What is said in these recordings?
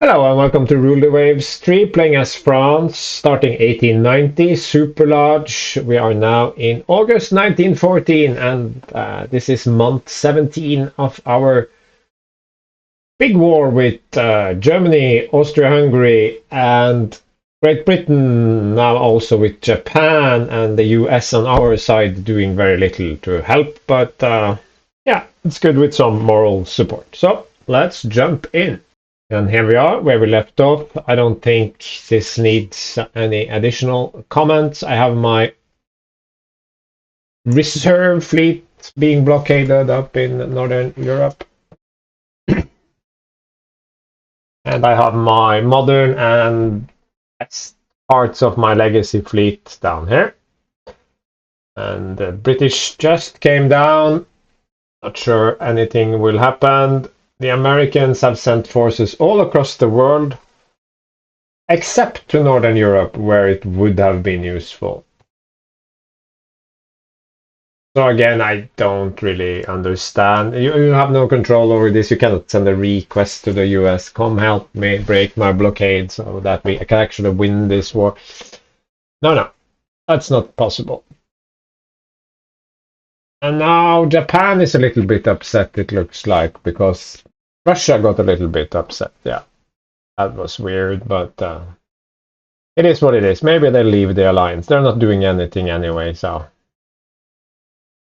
Hello and welcome to Rule the Waves 3, playing as France, starting 1890, super large. We are now in August 1914, and this is month 17 of our big war with Germany, Austria-Hungary, and Great Britain, now also with Japan and the US on our side doing very little to help, but yeah, it's good with some moral support. So let's jump in. And here we are, where we left off. I don't think this needs any additional comments. I have my reserve fleet being blockaded up in Northern Europe. And I have my modern and best parts of my legacy fleet down here. And the British just came down. Not sure anything will happen. The Americans have sent forces all across the world, except to Northern Europe, where it would have been useful. So again, I don't really understand. You have no control over this. You cannot send a request to the US. Come help me break my blockade so that I can actually win this war. No, that's not possible. And now Japan is a little bit upset, it looks like, because Russia got a little bit upset. Yeah, that was weird, but it is what it is. Maybe they'll leave the alliance. They're not doing anything anyway, so.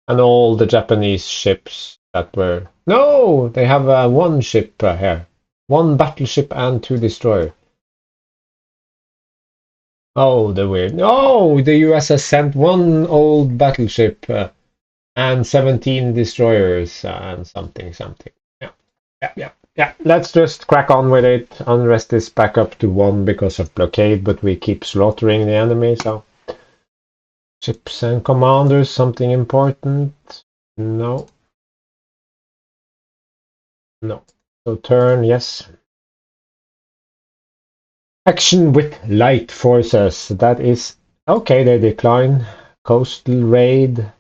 And all the Japanese ships that were... No! They have one ship here. One battleship and two destroyers. Oh, the weird... No! The US has sent one old battleship and 17 destroyers and something. Yeah. Let's just crack on with it. Unrest is back up to 1 because of blockade, but we keep slaughtering the enemy, so... Ships and commanders, something important? No. So turn, yes. Action with light forces. That is okay, they decline. Coastal raid.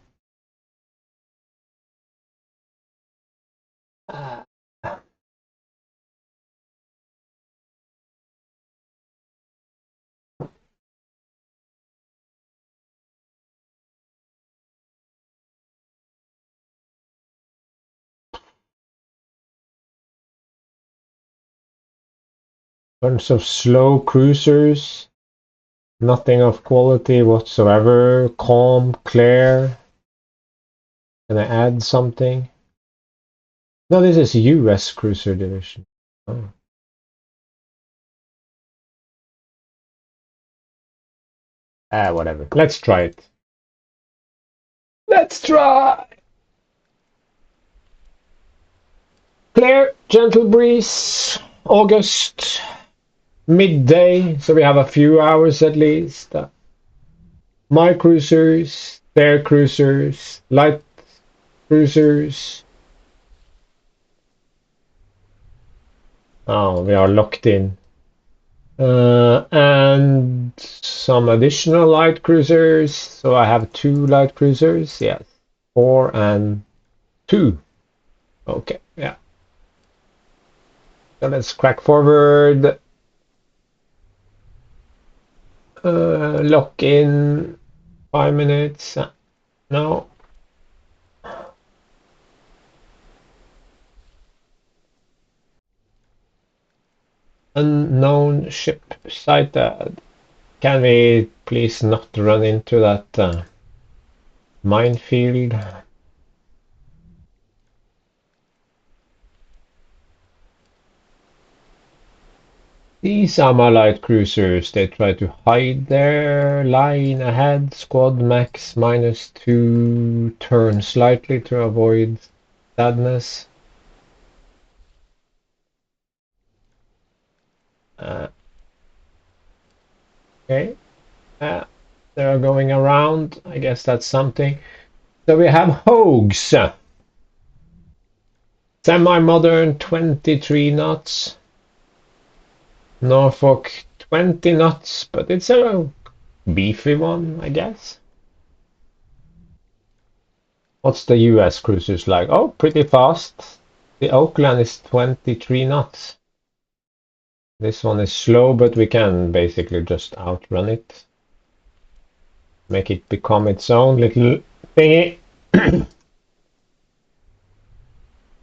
Bunch of slow cruisers. Nothing of quality whatsoever. Calm, clear. Can I add something? No, this is US cruiser division. Oh. Whatever. Let's try it. Let's try! Clear, gentle breeze, August, midday, so we have a few hours at least. My cruisers, their cruisers, light cruisers. Oh, we are locked in. And some additional light cruisers. So I have 2 light cruisers. Yes, 4 and 2. Okay, yeah. So let's crack forward. Lock in 5 minutes. No. Unknown ship sighted. Can we please not run into that minefield? These are my light cruisers. They try to hide their line ahead. Squad max -2. Turn slightly to avoid sadness. Okay. They're going around. I guess that's something. So we have Hogues. Semi-modern 23 knots. Norfolk 20 knots, but it's a beefy one, I guess. What's the US cruisers like? Oh, pretty fast. The Oakland is 23 knots. This one is slow, but we can basically just outrun it. Make it become its own little thingy. Do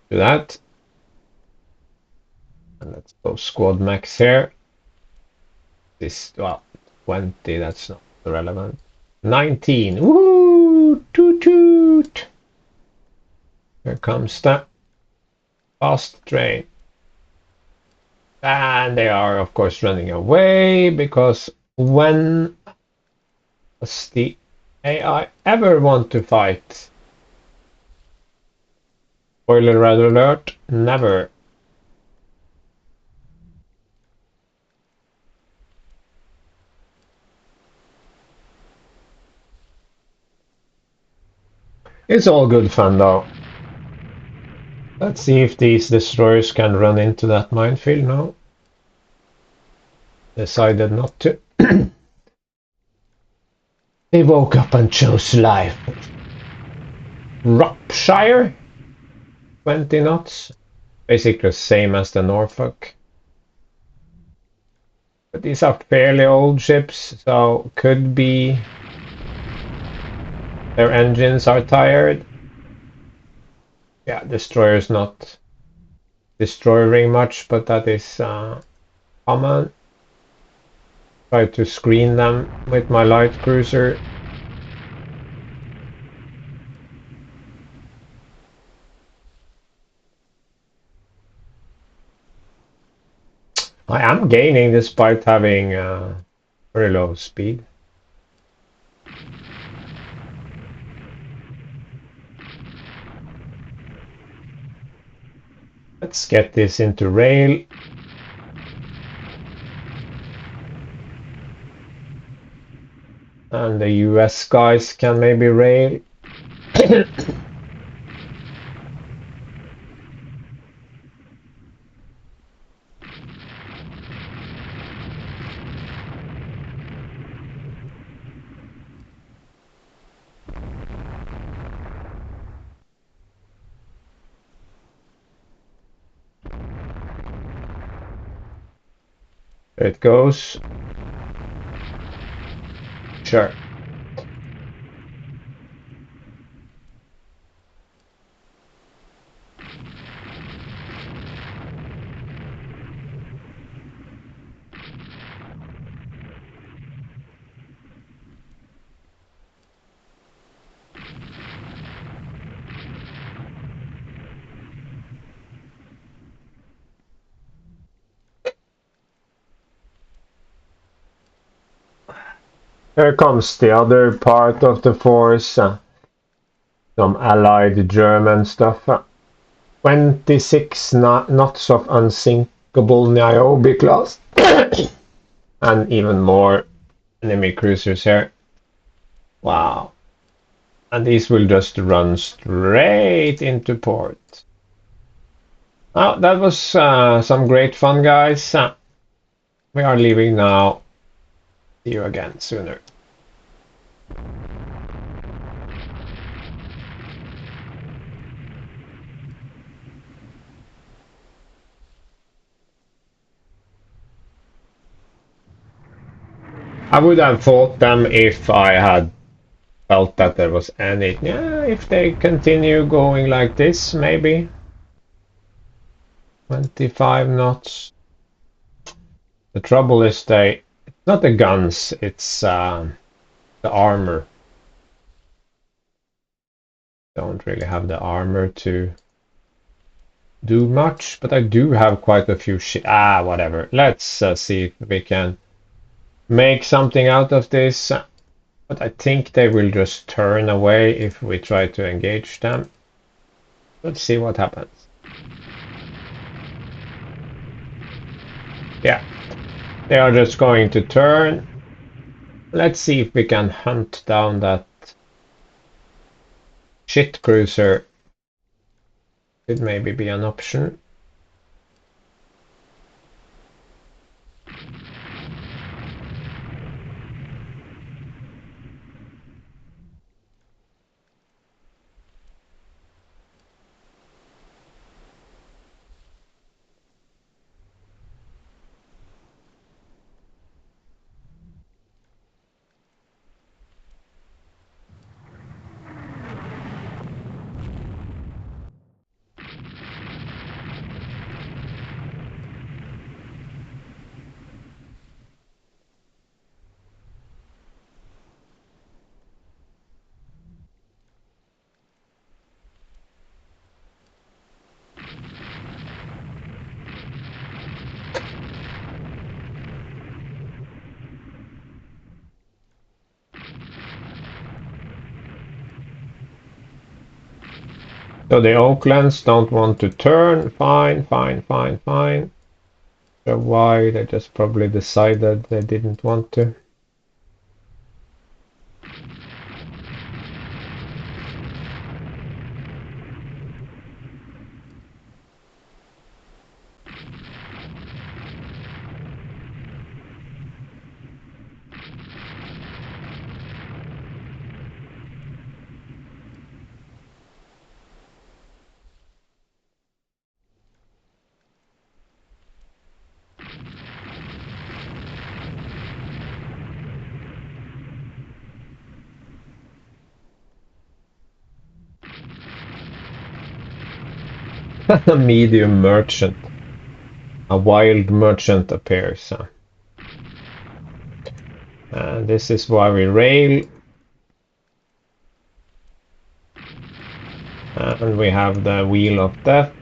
that. And let's go squad max here. This, well, 20, that's not relevant. 19. Woo! Toot toot! Here comes the fast train. And they are, of course, running away because when does the AI ever want to fight? Spoiler alert, never. It's all good fun though. Let's see if these destroyers can run into that minefield now. Decided not to. They woke up and chose life. Shropshire? 20 knots. Basically the same as the Norfolk. But these are fairly old ships, so could be their engines are tired. Yeah, destroyer's not destroying much, but that is common. Try to screen them with my light cruiser. I am gaining despite having very low speed. Let's get this into rail. And the US guys can maybe rail. There it goes. Sure. Here comes the other part of the force. Some allied German stuff. 26 knots of unsinkable Niobe class. And even more enemy cruisers here. Wow. And these will just run straight into port. Oh, that was some great fun, guys. We are leaving now. See you again sooner. I would have fought them if I had felt that there was any. Yeah, if they continue going like this, maybe 25 knots. The trouble is it's not the guns, it's the armor. Don't really have the armor to do much, but I do have quite a few whatever. Let's see if we can make something out of this. But I think they will just turn away if we try to engage them. Let's see what happens. Yeah, they are just going to turn. Let's see if we can hunt down that shit cruiser. Could maybe be an option. So the Oaklands don't want to turn. Fine, fine, fine, fine. So why? They just probably decided they didn't want to. A medium merchant. A wild merchant appears. And this is why we rail. And we have the Wheel of Death.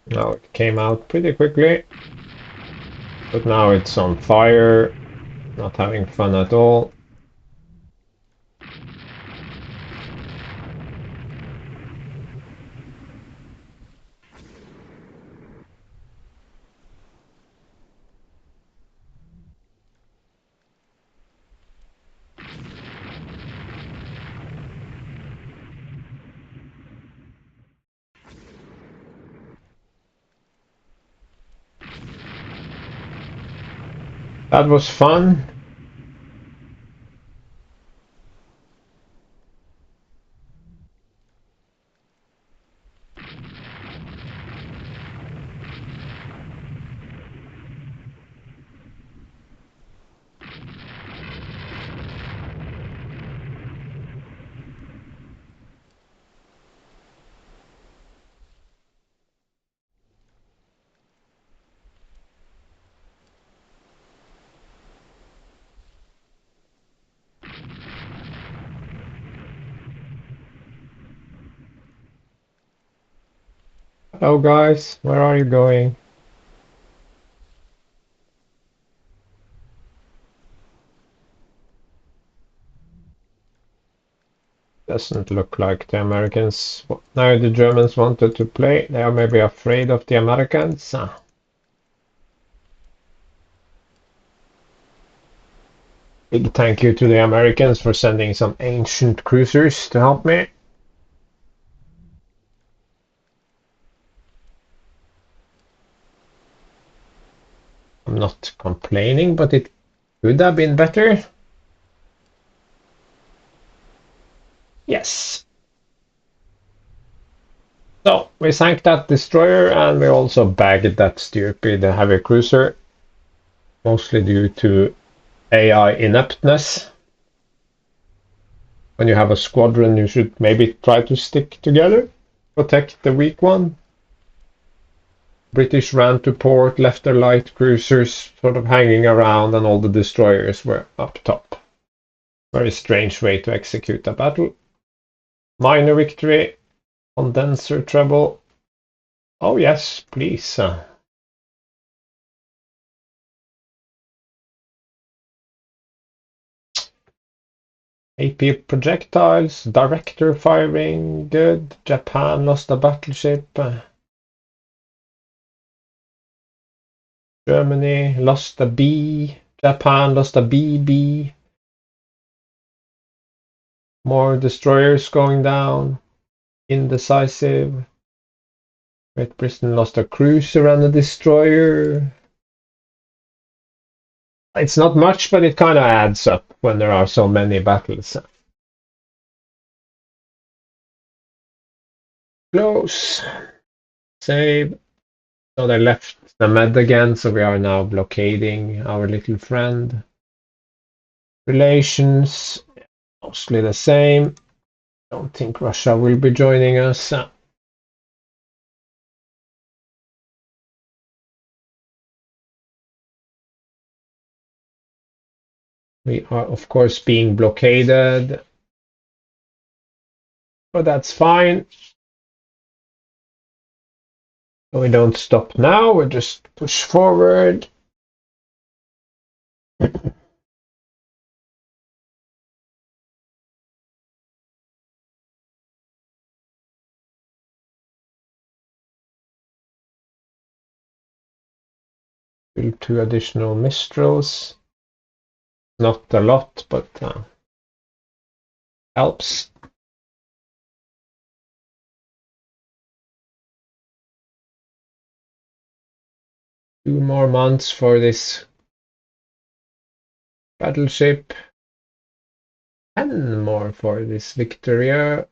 Now it came out pretty quickly. But now it's on fire. Not having fun at all. That was fun. Hello guys, where are you going? Doesn't look like the Americans. Now the Germans wanted to play. They are maybe afraid of the Americans. Big thank you to the Americans for sending some ancient cruisers to help me. I'm not complaining, but it could have been better. Yes. So we sank that destroyer and we also bagged that stupid heavy cruiser, mostly due to AI ineptness. When you have a squadron, you should maybe try to stick together, protect the weak one. British ran to port, left their light cruisers sort of hanging around, and all the destroyers were up top. Very strange way to execute a battle. Minor victory, condenser treble. Oh yes, please. AP projectiles, director firing, good. Japan lost a battleship. Germany lost a B. Japan lost a BB. More destroyers going down. Indecisive. Great Britain lost a cruiser and a destroyer. It's not much, but it kind of adds up when there are so many battles. Close. Save. So they left the med again, so we are now blockading our little friend. Relations, mostly the same. Don't think Russia will be joining us. We are, of course, being blockaded, but that's fine. We don't stop now, we just push forward. Build 2 additional Mistrals. Not a lot, but helps. Two more months for this battleship. 10 more for this Victoria.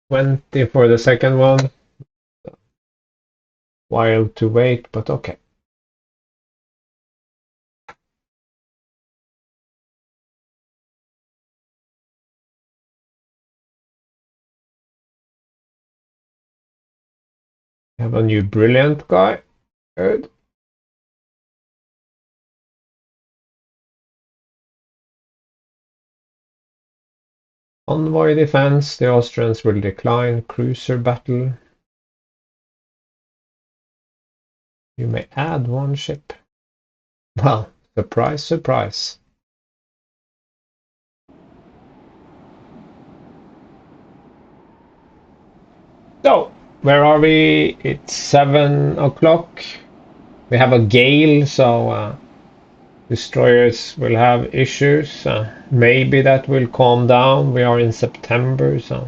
20 for the second one. While to wait, but okay. We have a new brilliant guy. Good. Convoy defense. The Austrians will decline. Cruiser battle. You may add 1 ship. Well, surprise, surprise. So, where are we? It's 7 o'clock. We have a gale, so destroyers will have issues. Maybe that will calm down. We are in September, so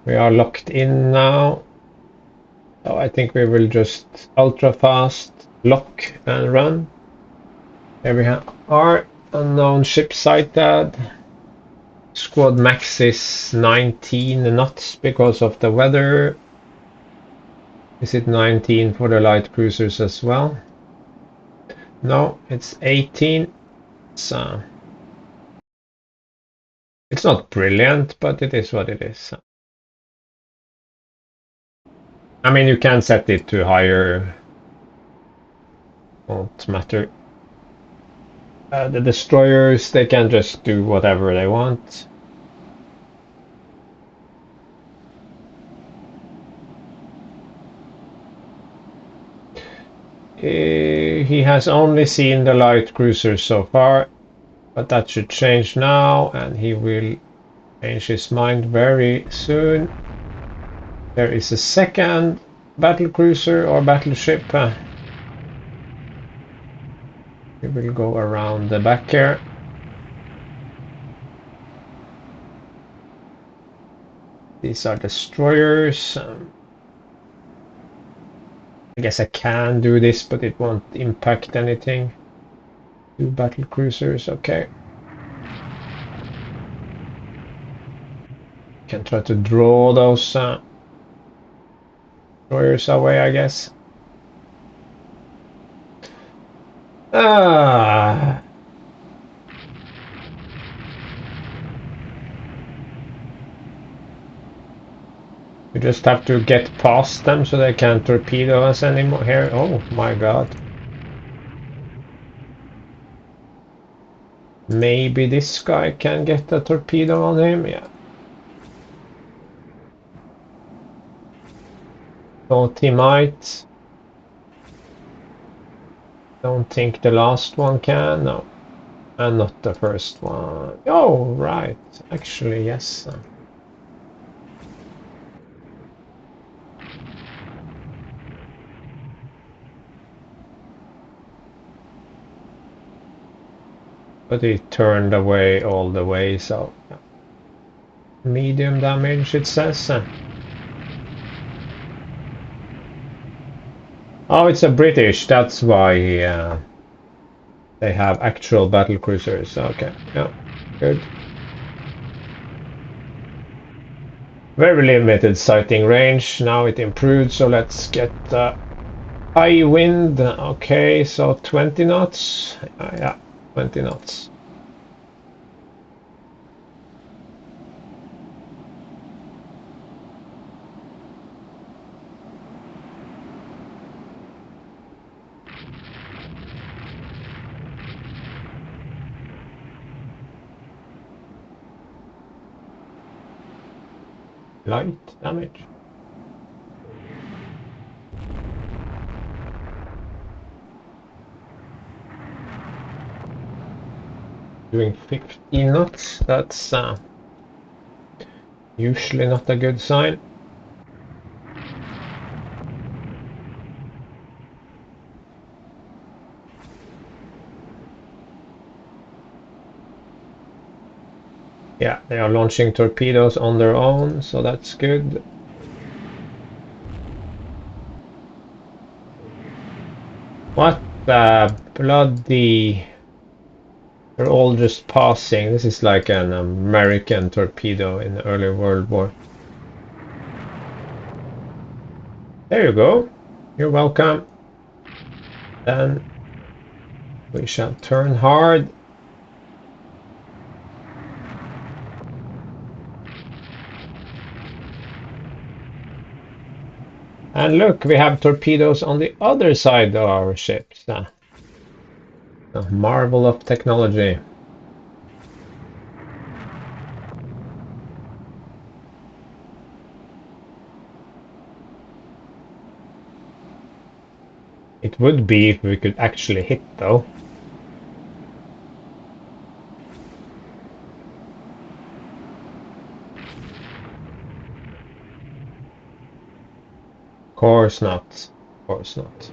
we are locked in now. So I think we will just ultra fast lock and run. There we are. Unknown ship sighted. Squad max is 19 knots because of the weather. Is it 19 for the light cruisers as well? No, it's 18. So it's not brilliant, but it is what it is. I mean, you can set it to higher. Won't matter. The destroyers, they can just do whatever they want. He has only seen the light cruisers so far, but that should change now, and he will change his mind very soon. There is a second battle cruiser or battleship. We will go around the back here. These are destroyers. I guess I can do this, but it won't impact anything. 2 battle cruisers, okay. Can try to draw those destroyers away, I guess. We just have to get past them so they can't torpedo us anymore here. Oh my god. Maybe this guy can get a torpedo on him, yeah. Thought he might. Don't think the last one can, no. And not the first one. Oh, right. Actually, yes. But he turned away all the way, so yeah. Medium damage, it says. Oh, it's a British, that's why they have actual battle cruisers. Okay, yeah, good. Very limited sighting range. Now it improved, so let's get high wind. Okay, so 20 knots. Yeah, 20 knots. Light damage. Doing 15 knots. That's Usually not a good sign. Yeah, they are launching torpedoes on their own, so that's good. What the bloody... They're all just passing. This is like an American torpedo in the early World War. There you go. You're welcome. Then we shall turn hard. And look, we have torpedoes on the other side of our ships. A marvel of technology. It would be if we could actually hit, though. Course not. Course not.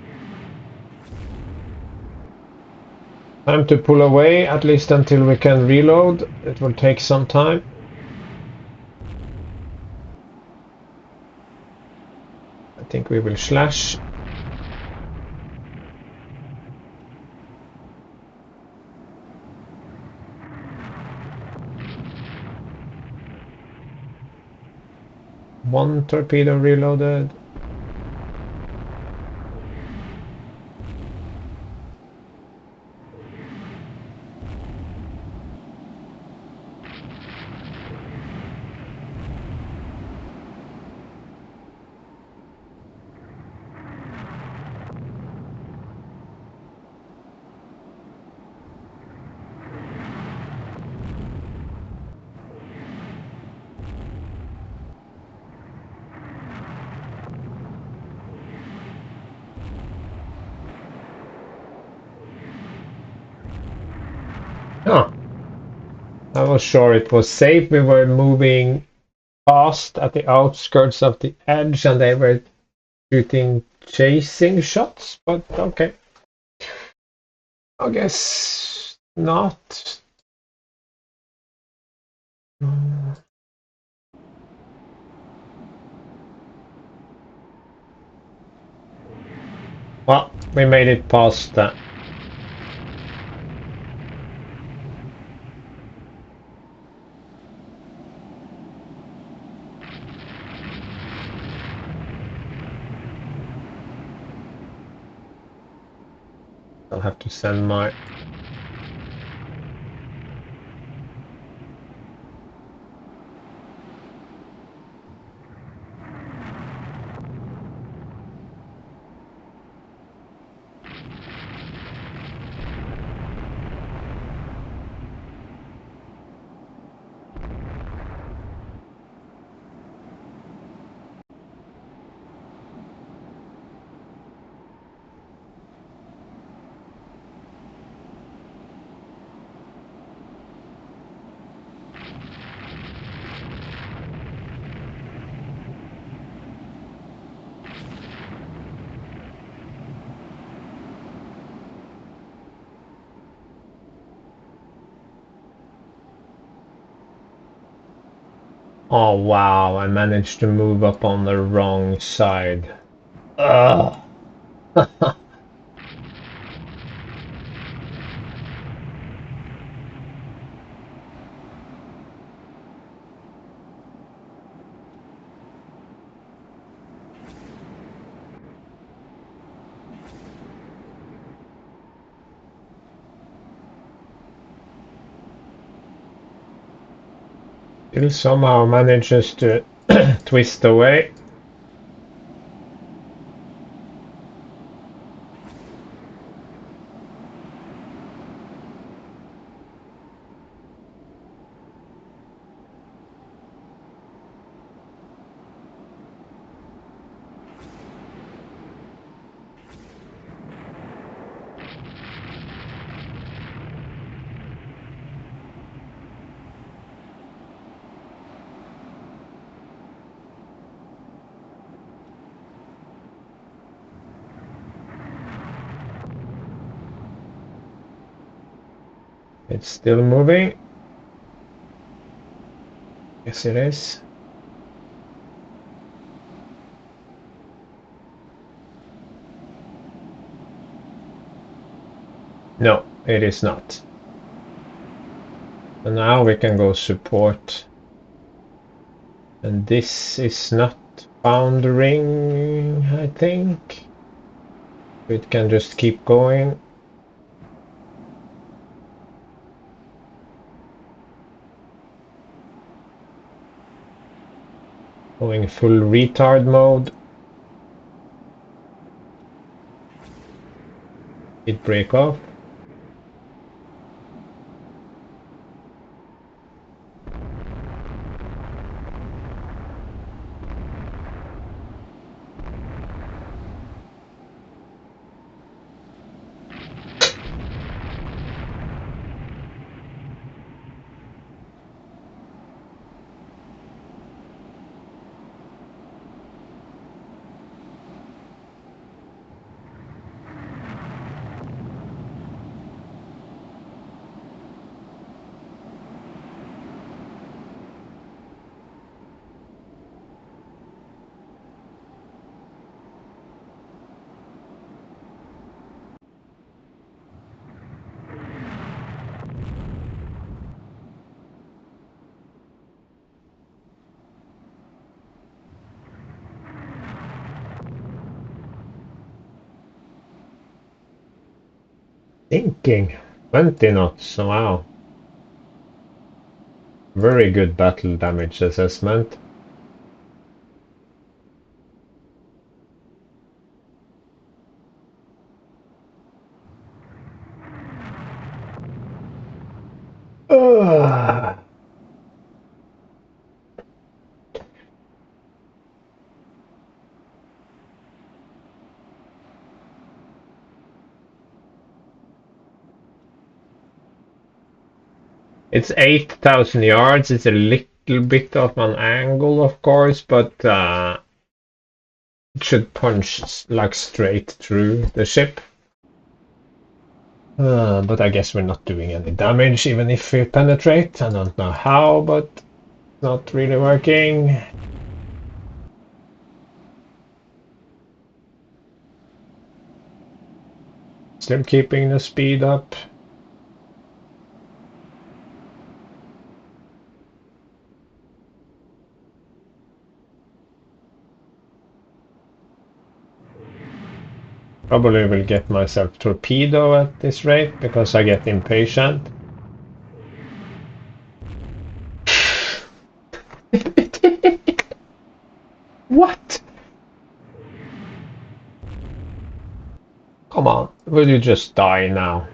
Time to pull away, at least until we can reload. It will take some time. I think we will slash. One torpedo reloaded. Oh, I was sure it was safe. We were moving fast at the outskirts of the edge and they were shooting chasing shots, but okay. I guess not. Well, we made it past that. I'll have to send my... Oh wow, I managed to move up on the wrong side. Ugh. Still somehow manages to twist away. It's still moving. Yes, it is. No, it is not. So now we can go support. And this is not foundering, I think. It can just keep going. Going full retard mode. It break off. Thinking. 20 knots. Wow. Very good battle damage assessment. Ugh. It's 8,000 yards. It's a little bit of an angle, of course, but it should punch like straight through the ship. But I guess we're not doing any damage, even if we penetrate. I don't know how, but it's not really working. Still keeping the speed up. Probably will get myself torpedo at this rate because I get impatient. What? Come on, will you just die now?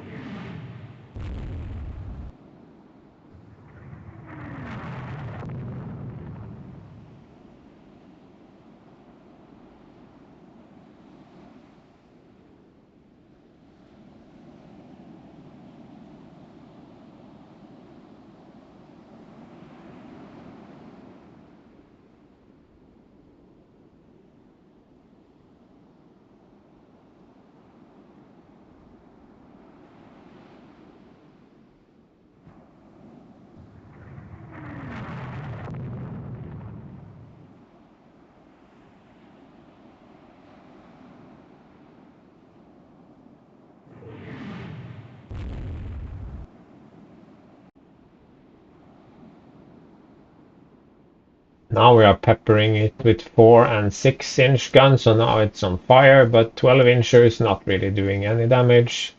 Now we are peppering it with 4 and 6-inch guns, so now it's on fire, but 12-incher is not really doing any damage,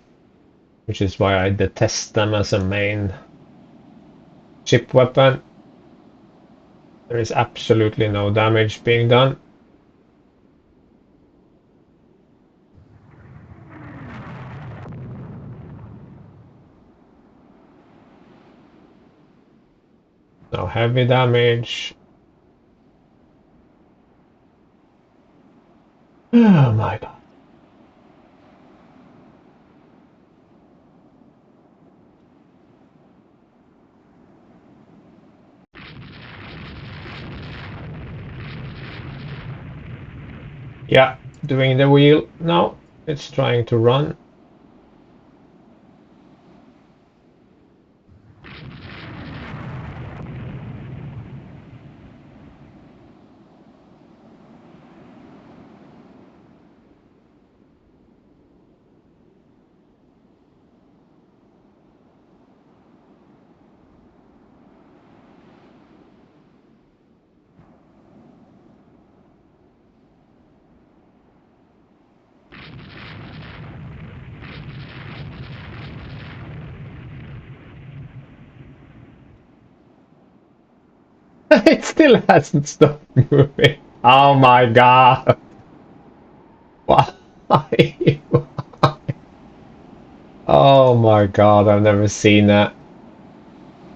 which is why I detest them as a main ship weapon. There is absolutely no damage being done. No heavy damage. Oh my god. Yeah, doing the wheel now. It's trying to run. It still hasn't stopped moving. Oh my god. Why? Oh my god, I've never seen that.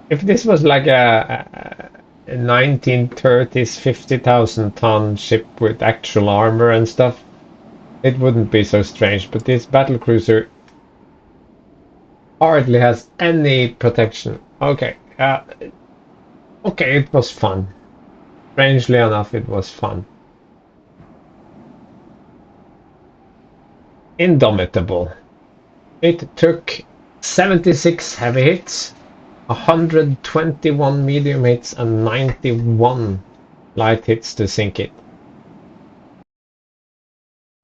If this was like a 1930s 50,000 ton ship with actual armor and stuff, it wouldn't be so strange. But this battlecruiser hardly has any protection. Okay, okay, it was fun. Strangely enough, it was fun. Indomitable. It took 76 heavy hits, 121 medium hits, and 91 light hits to sink it.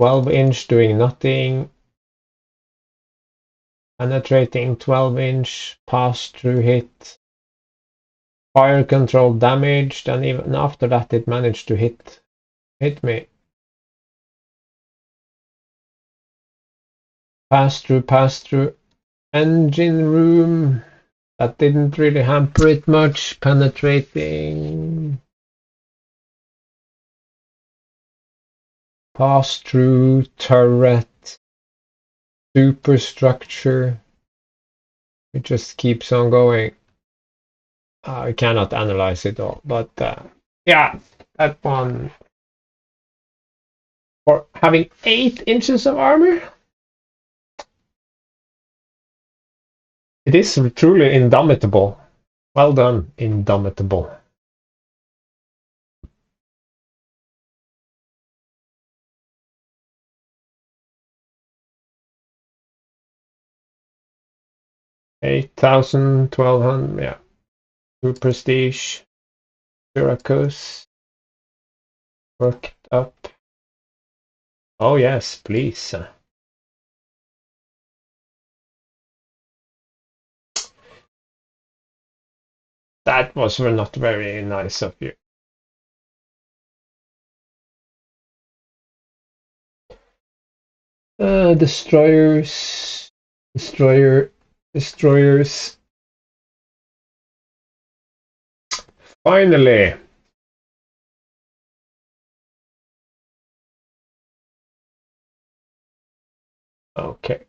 12-inch doing nothing. Penetrating 12-inch pass-through hit. Fire control damaged, and even after that it managed to hit me. Pass through. Engine room. That didn't really hamper it much. Penetrating. Pass through turret. Superstructure. It just keeps on going. I cannot analyze it all, but yeah, that one. For having 8 inches of armor, it is truly indomitable. Well done, indomitable. $8,000, 1,200, yeah. 2 prestige. Syracuse. Worked up. Oh yes, please. That was not very nice of you. Destroyers. Destroyers. Finally. Okay.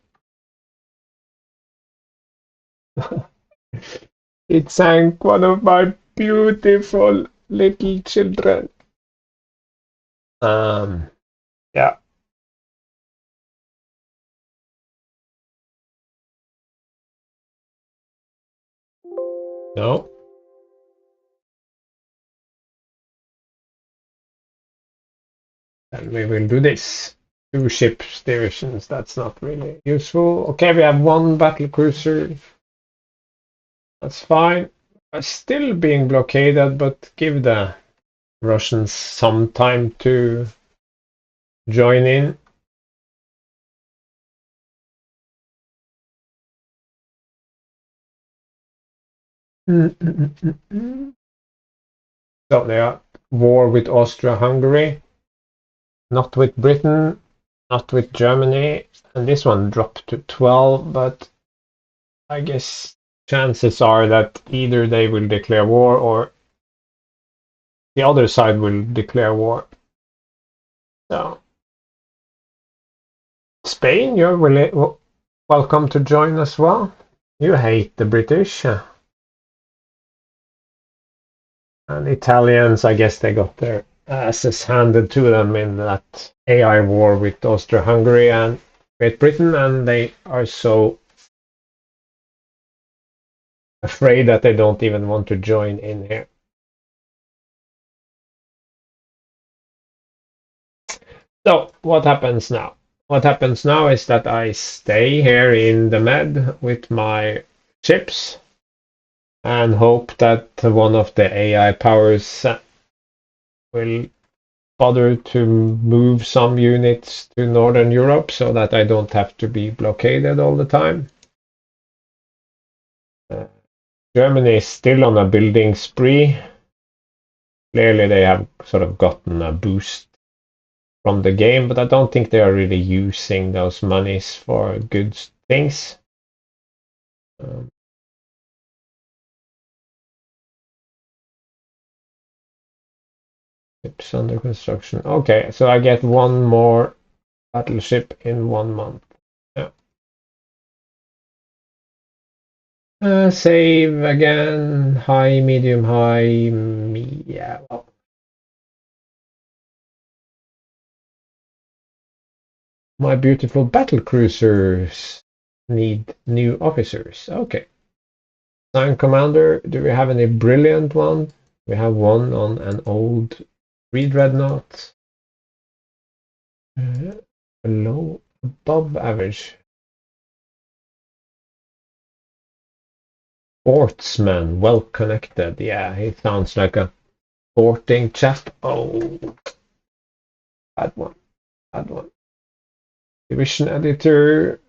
It sank one of my beautiful little children. Yeah. No. And we will do this. 2 ship divisions. That's not really useful. Okay, we have 1 battle cruiser. That's fine. Still being blockaded, but give the Russians some time to join in. So they are war with Austria-Hungary, not with Britain, not with Germany, and this one dropped to 12, but I guess chances are that either they will declare war or the other side will declare war. So, Spain, you're welcome to join as well. You hate the British. And Italians, I guess they got their asses handed to them in that AI war with Austria-Hungary and Great Britain, and they are so afraid that they don't even want to join in here. So what happens now? What happens now is that I stay here in the Med with my ships and hope that one of the AI powers will bother to move some units to Northern Europe so that I don't have to be blockaded all the time. Germany is still on a building spree. Clearly they have sort of gotten a boost from the game, but I don't think they are really using those monies for good things. Ships under construction. Okay, so I get one more battleship in 1 month. Yeah. Save again. High, medium, high. Yeah, well. My beautiful battle cruisers need new officers. Okay. Sign commander. Do we have any brilliant one? We have one on an old three dreadnought. Below, above average. Sportsman, well connected. Yeah, he sounds like a sporting chap. Oh, bad one. Bad one. Division editor.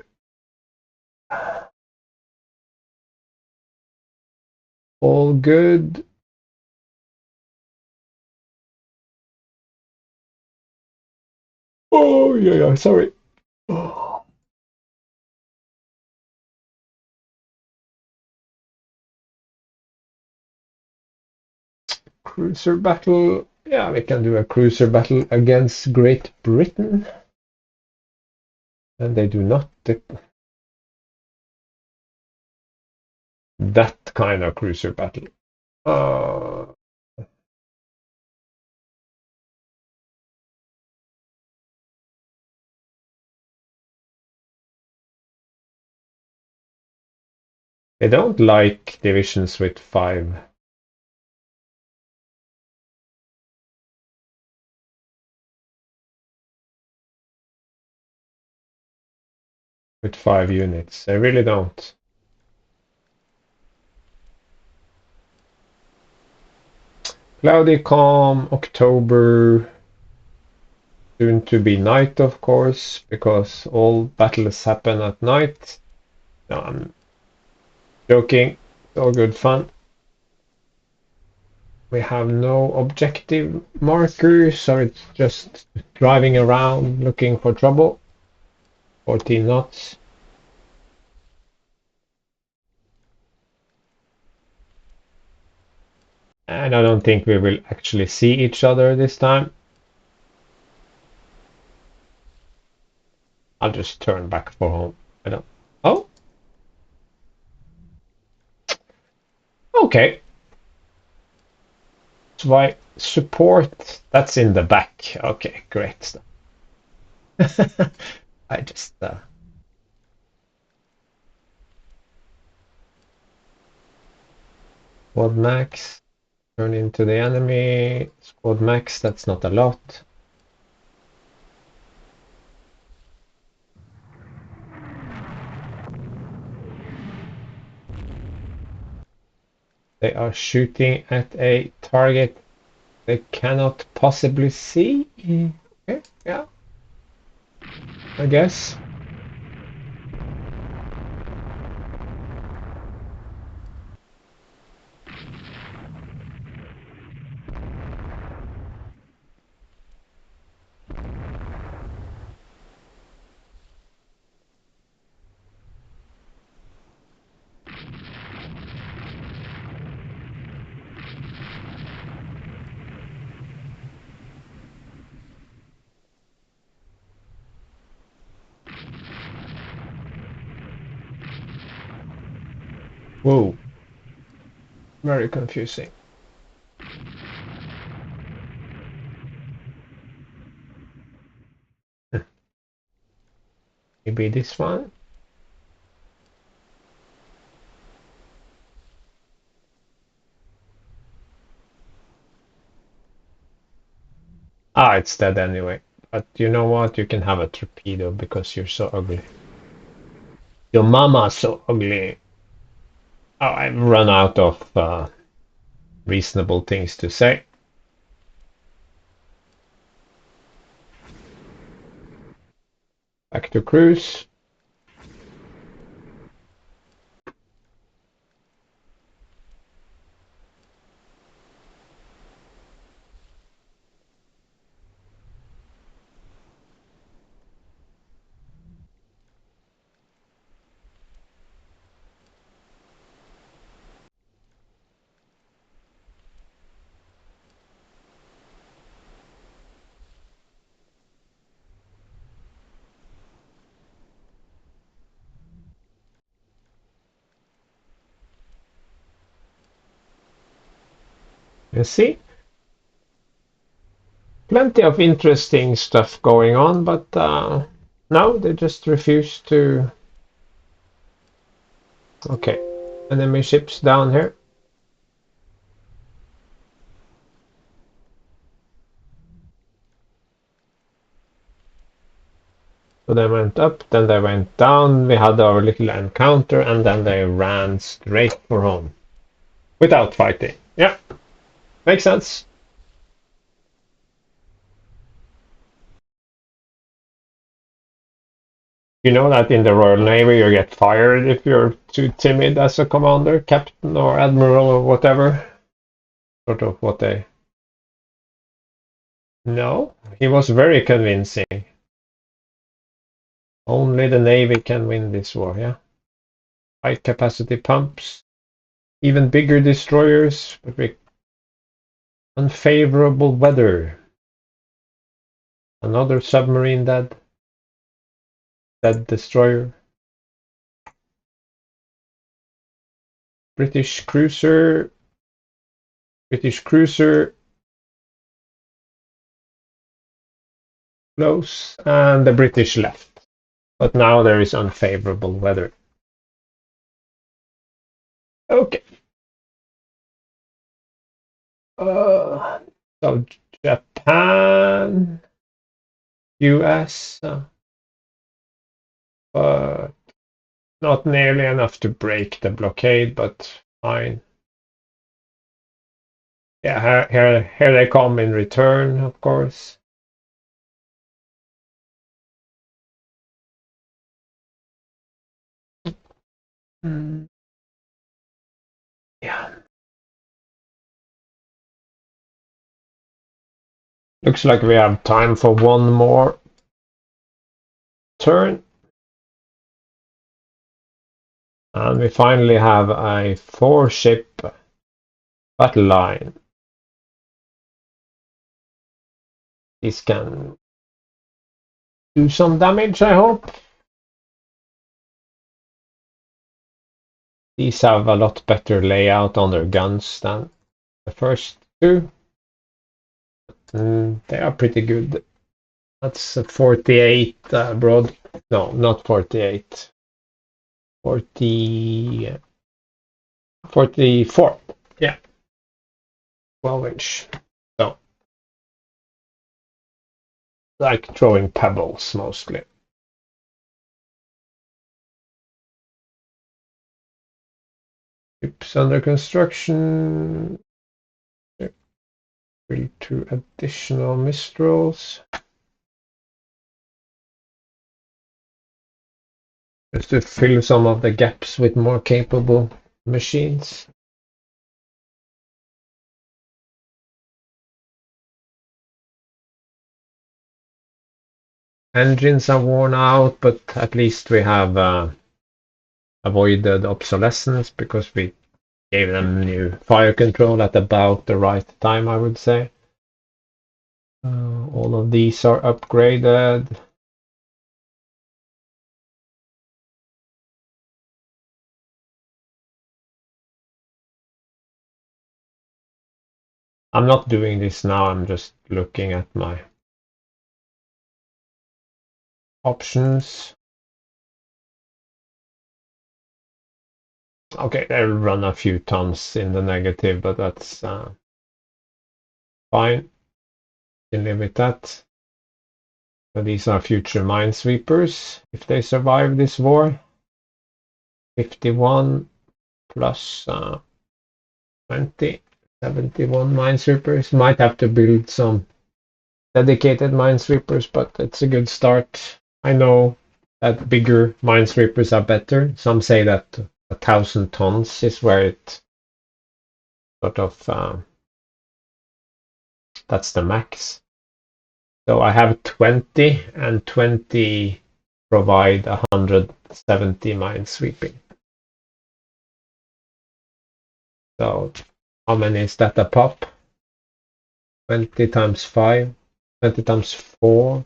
All good. Oh, yeah, sorry. Oh. Cruiser battle. Yeah, we can do a cruiser battle against Great Britain. And they do not that kind of cruiser battle. Uh, they don't like divisions with five units. They really don't. Cloudy, calm, October. Soon to be night, of course, because all battles happen at night. No, I'm joking. It's all good fun. We have no objective markers, so it's just driving around looking for trouble. 14 knots. And I don't think we will actually see each other this time. I'll just turn back for home. I don't. Oh, okay. So why support? That's in the back. Okay, great. I just squad max turn into the enemy. Squad max. That's not a lot. They are shooting at a target they cannot possibly see. Okay, yeah, I guess. Whoa, very confusing. Maybe this one. Ah, it's dead anyway. But you know what? You can have a torpedo because you're so ugly. Your mama's so ugly. Oh, I've run out of reasonable things to say. Back to cruise. You see, plenty of interesting stuff going on, but no, they just refuse to. Okay, enemy ships down here. So they went up, then they went down. We had our little encounter, and then they ran straight for home without fighting. Yeah, makes sense. You know that in the Royal Navy you get fired if you're too timid as a commander, captain or admiral or whatever. Sort of what they. No, he was very convincing. Only the Navy can win this war, yeah. High capacity pumps, even bigger destroyers, but with unfavorable weather. Another submarine dead. Dead destroyer. British cruiser. British cruiser. Close. And the British left. But now there is unfavorable weather. Okay. So Japan, US, but not nearly enough to break the blockade, but fine. Yeah, here they come in return, of course. Yeah. Looks like we have time for one more turn. And we finally have a 4-ship battle line. This can do some damage, I hope. These have a lot better layout on their guns than the first two. They are pretty good. That's a 48 broad. No, not 48. 44. Yeah. 12-inch. So, like throwing pebbles mostly. Ships under construction. Build 2 additional Mistrals. Just to fill some of the gaps with more capable machines. Engines are worn out, but at least we have avoided obsolescence because we gave them new fire control at about the right time, I would say. All of these are upgraded. I'm not doing this now, I'm just looking at my options. Okay, they'll run a few tons in the negative, but that's fine. Can live with that. So these are future minesweepers if they survive this war. 51 plus 20, 71 minesweepers. Might have to build some dedicated minesweepers, but it's a good start. I know that bigger minesweepers are better. Some say that 1,000 tons is where it sort of that's the max. So I have 20, and 20 provide 170 minesweeping. So how many is that a pop? 20 times 5, 20 times 4,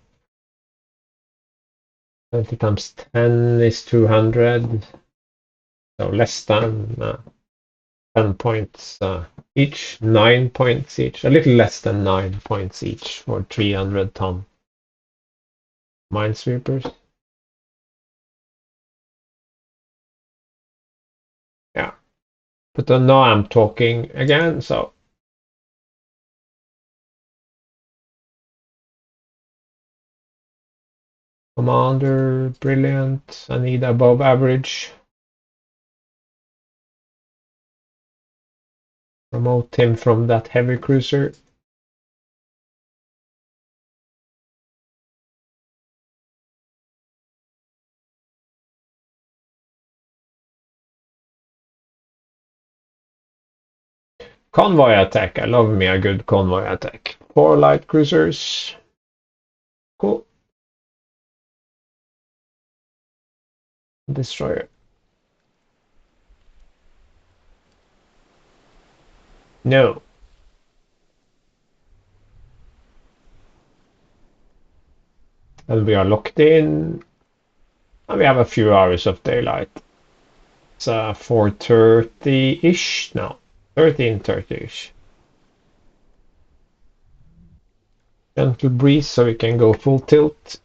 20 times 10 is 200. So less than 10 points each, 9 points each, a little less than 9 points each for 300-ton minesweepers. Yeah, but now I'm talking again, so commander, brilliant. I need above average. Promote him from that heavy cruiser. Convoy attack. I love me a good convoy attack. 4 light cruisers. Cool. Destroyer. No. And we are locked in. And we have a few hours of daylight. It's 4:30-ish. No, 13:30-ish. Gentle breeze so we can go full tilt.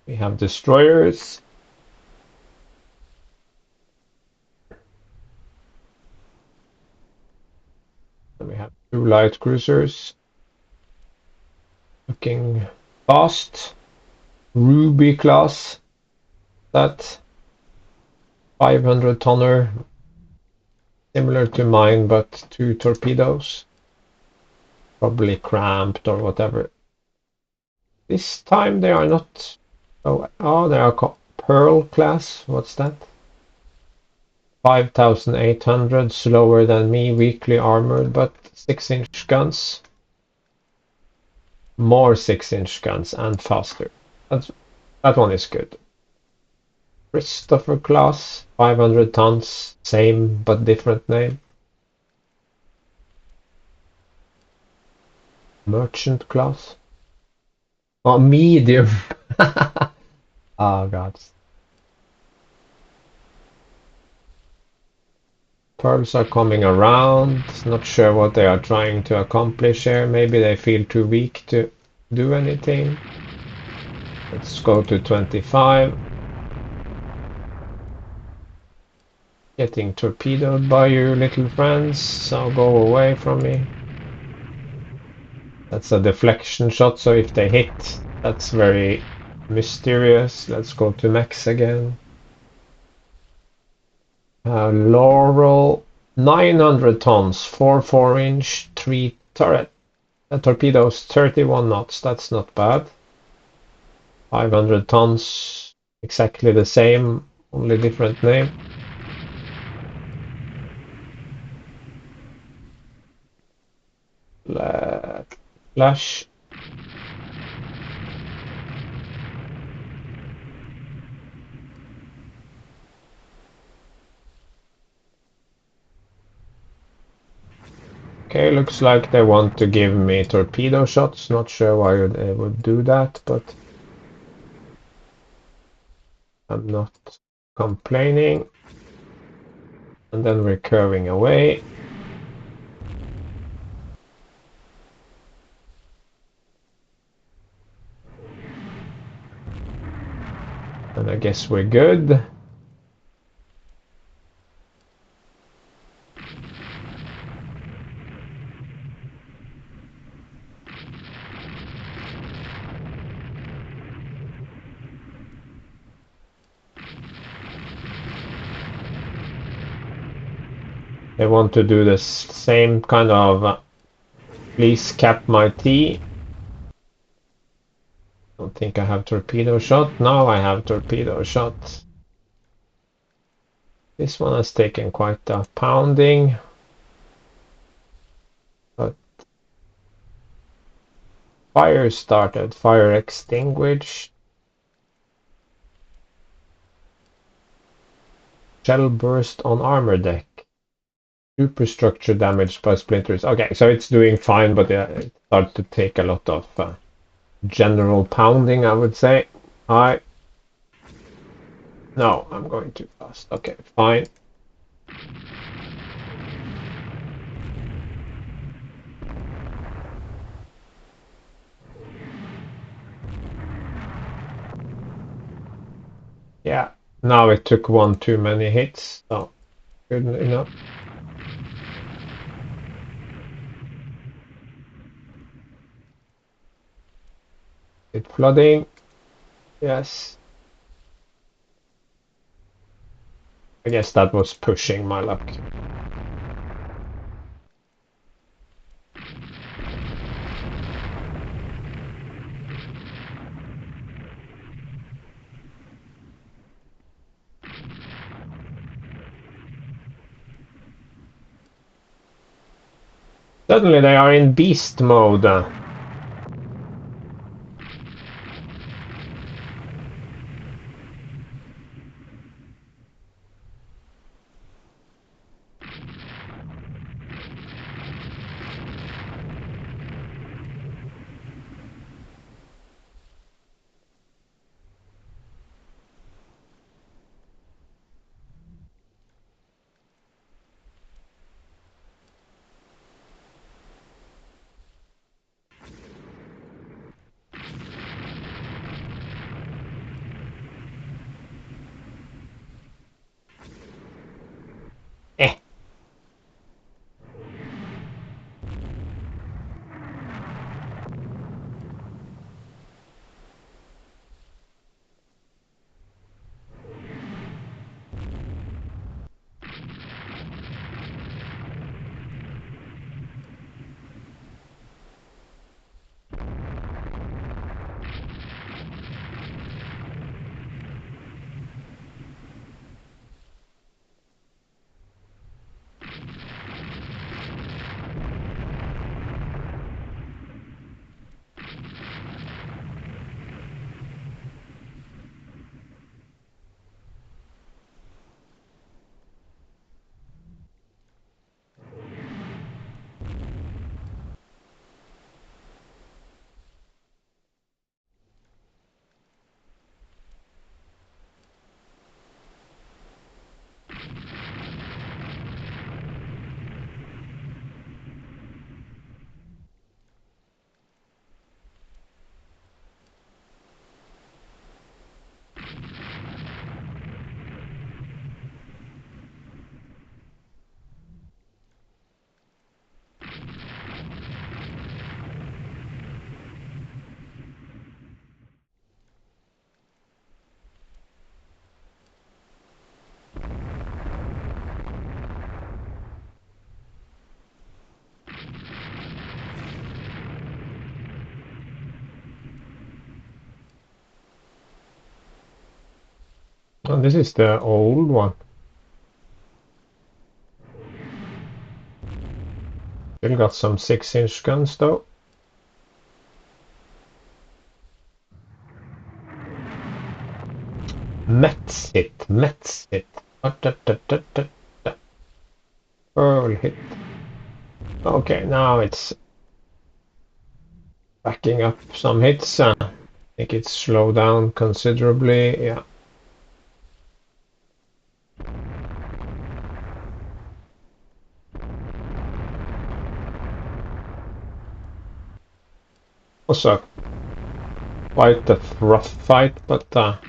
We have destroyers. And we have 2 light cruisers. Looking fast. Ruby class. That 500-tonner. Similar to mine, but 2 torpedoes. Probably cramped or whatever. This time they are not. Oh, they are Pearl class. What's that? 5,800, slower than me, weakly armored, but 6-inch guns. More 6-inch guns and faster. That one is good. Christopher class, 500 tons, same but different name. Merchant class. Oh, medium. Oh god. Pearls are coming around. Not sure what they are trying to accomplish here. Maybe they feel too weak to do anything. Let's go to 25. Getting torpedoed by you little friends, so go away from me. That's a deflection shot, so if they hit, that's very mysterious. Let's go to max again. Laurel, 900 tons, 4-inch, 3 turret. Torpedoes, 31 knots, that's not bad. 500 tons, exactly the same, only different name. Flash. Okay, looks like they want to give me torpedo shots. Not sure why they would do that, but I'm not complaining. And then we're curving away. And I guess we're good. They want to do the same kind of please cap my T. Don't think I have torpedo shot. Now I have torpedo shot. This one has taken quite a pounding. But fire started, fire extinguished. Shell burst on armor deck. Superstructure damaged by splinters. Okay, so it's doing fine, but it started to take a lot of general pounding, I would say. Hi. No, I'm going too fast. Okay, fine. Yeah, now it took one too many hits. So good enough. It flooding. Yes. I guess that was pushing my luck. Suddenly they are in beast mode. Eh. Oh, this is the old one. Still got some 6-inch guns though. Mets hit. Mets hit. Pearl hit. Okay, now it's backing up some hits. I think it's slowed down considerably. Yeah. Also quite a rough fight, but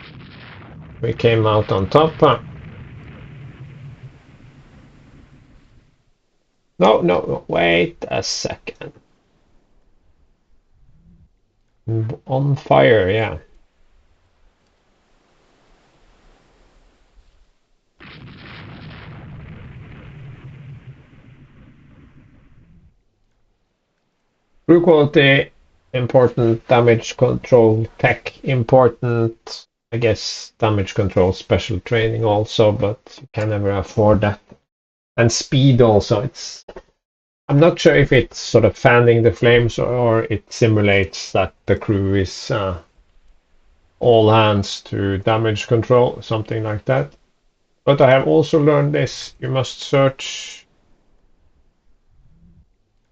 we came out on top. No, no, no, wait a second. On fire, yeah. Crew quality, important. Damage control tech, important. I guess damage control special training also, but you can never afford that. And speed also. I'm not sure if it's sort of fanning the flames or it simulates that the crew is all hands to damage control, something like that. But I have also learned this. You must search.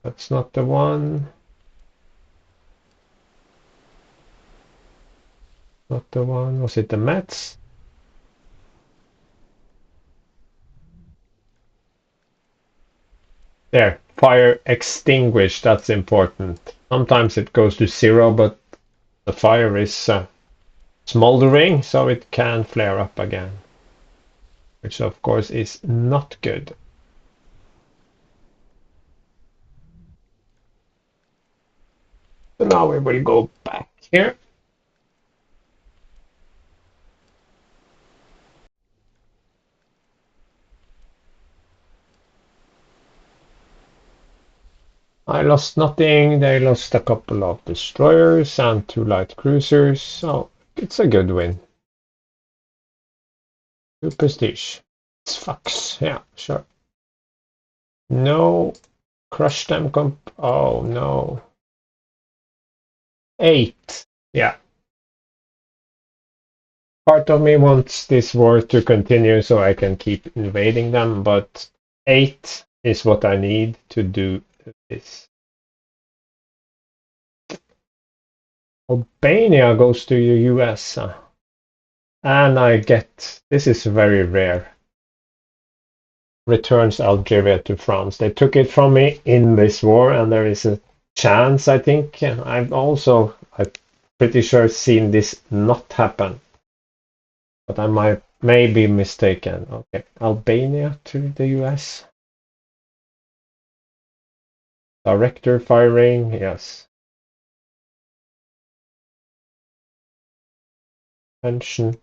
That's not the one. Not the one. Was it the Mets? There, fire extinguished, that's important. Sometimes it goes to 0, but the fire is smoldering, so it can flare up again, which of course is not good. So now we will go back here. I lost nothing. They lost a couple of destroyers and 2 light cruisers, so it's a good win. 2 prestige. It's fucks. Yeah, sure. No, crush them. Oh no. 8. Yeah. Part of me wants this war to continue so I can keep invading them, but 8 is what I need to do this. Albania goes to the US. And I get, this is very rare, returns Algeria to France. They took it from me in this war, and there is a chance, I think. I'm pretty sure seen this not happen. But I may be mistaken. Okay, Albania to the US. Director firing, yes. Pension.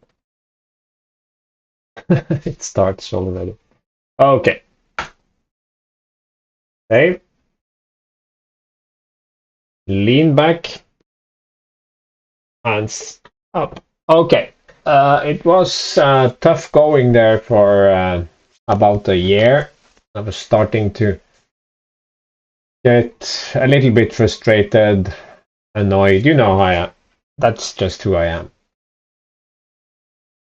It starts already. Okay. Save. Lean back. Hands up. Okay. It was tough going there for about a year. I was starting to get a little bit frustrated, annoyed. You know how I am. That's just who I am.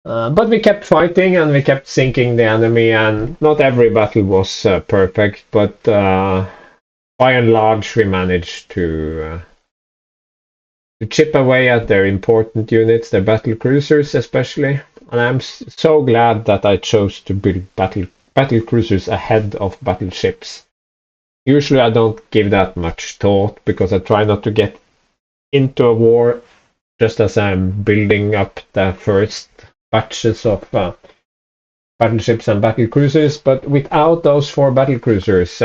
But we kept fighting and we kept sinking the enemy, and not every battle was perfect, but by and large we managed to chip away at their important units, their battle cruisers especially. And I'm so glad that I chose to build battle cruisers ahead of battleships. Usually I don't give that much thought because I try not to get into a war just as I'm building up the first batches of battleships and battle cruisers. But without those 4 battle cruisers,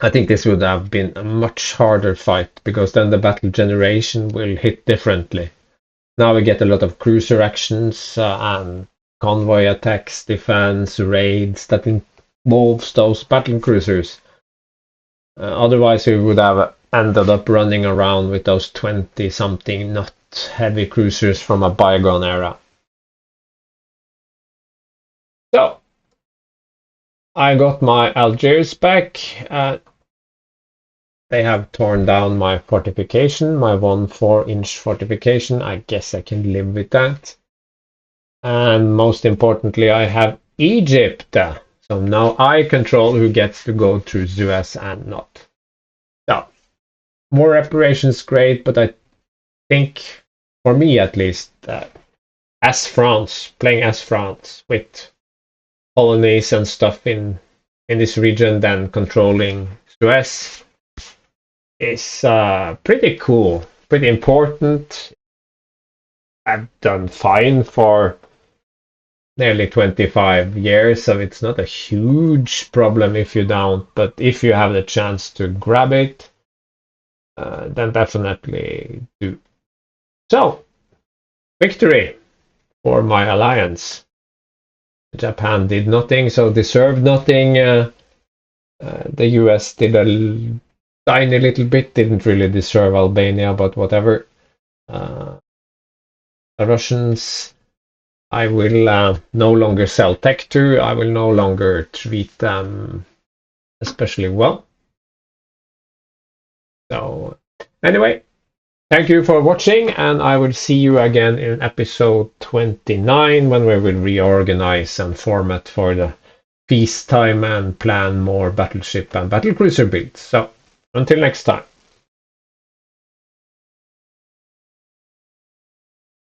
I think this would have been a much harder fight, because then the battle generation will hit differently. Now we get a lot of cruiser actions and convoy attacks, defense, raids that involves those battle cruisers. Otherwise we would have ended up running around with those 20-something not heavy cruisers from a bygone era. So I got my Algiers back. They have torn down my fortification, my 1 4-inch fortification. I guess I can live with that. And most importantly, I have Egypt. So now I control who gets to go through Suez and not. So, more reparations, great, but I think, for me at least, as France, playing as France with colonies and stuff in this region, then controlling Suez is pretty cool, pretty important. I've done fine for nearly 25 years, so it's not a huge problem if you don't, but if you have the chance to grab it, then definitely do. So, victory for my alliance. Japan did nothing, so deserved nothing. The US did a tiny little bit, didn't really deserve Albania, but whatever. The Russians, I will no longer sell tech to. I will no longer treat them especially well. So, anyway, thank you for watching, and I will see you again in episode 29 when we will reorganize and format for the peacetime and plan more battleship and battlecruiser builds. So, until next time.